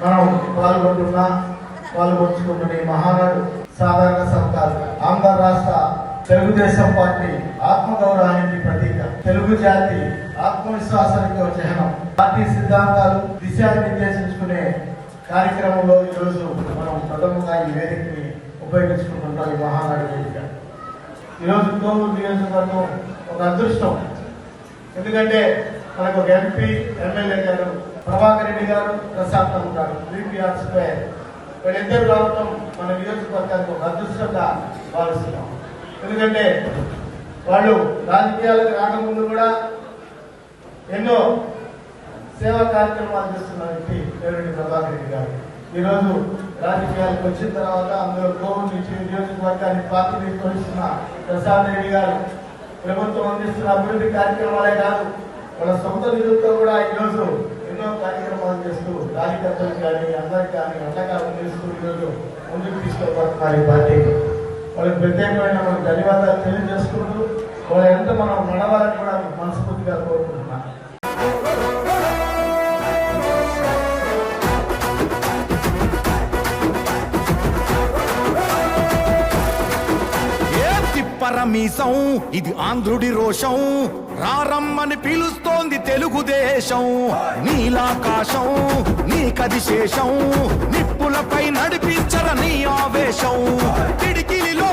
మనం పాల్గొంటున్న ఈ మహానాడు సాధారణ సత్కారం ఆంధ్ర రాష్ట్ర తెలుగుదేశం పార్టీ ఆత్మగౌరవానికి ప్రతీక, తెలుగు జాతి ఆత్మవిశ్వాసానికి ఒక చిహ్నం. పార్టీ సిద్ధాంతాలు దిశానిర్దేశించుకునే కార్యక్రమంలో ఈరోజు మనం ప్రథమంగా ఈ వేదికని ఉపయోగించుకుంటుంటాం. ఈ మహానాడు వేదిక ఈరోజు కోవూరు నియోజకవర్గం ఒక అదృష్టం. ఎందుకంటే మనకు ఒక ఎంపీ, ఎమ్మెల్యే గారు ప్రభాకర్ రెడ్డి గారు, ప్రశాంతం గారు, బీపీఆర్ స్క్వేర్ వీళ్ళిద్దరు రావడం మన నియోజకవర్గానికి ఒక అదృష్టంగా భావిస్తున్నాం. ఎందుకంటే వాళ్ళు రాజకీయాలకు రాకముందు కూడా ఎన్నో సేవా కార్యక్రమాలు చేస్తున్న వ్యక్తి పేరుడి ప్రభాకర్ రెడ్డి గారు. ఈరోజు రాజకీయాలకు వచ్చిన తర్వాత అందులో కోవూరు నుంచి నియోజకవర్గానికి పార్టీని తోలిస్తున్న ప్రసాద్ రెడ్డి గారు ప్రభుత్వం అందిస్తున్న అభివృద్ధి కార్యక్రమాలే కాదు, వాళ్ళ సొంత నిధులతో కూడా ఈరోజు ఎన్నో కార్యక్రమాలు చేస్తూ కార్యకర్తలకు కానీ అందరికి కానీ అండగా చేస్తూ ఈరోజు ముందుకు తీసుకెళ్ళిపోతున్నారు ఈ పార్టీకి. వాళ్ళకి ప్రత్యేకమైన మనం ధన్యవాదాలు తెలియజేసుకుంటూ వాళ్ళ ఎంత మనం నడవాలని కూడా మనస్ఫూర్తిగా కోరుకుంటున్నాం. పరమీసం ఇది ఆంధ్రుడి రోషం, రారమ్మని పిలుస్తోంది తెలుగుదేశం. నీలాకాశం నీకది శేషం, నిప్పులపై నడిపించర నీ ఆవేశం. పిడికిలిలో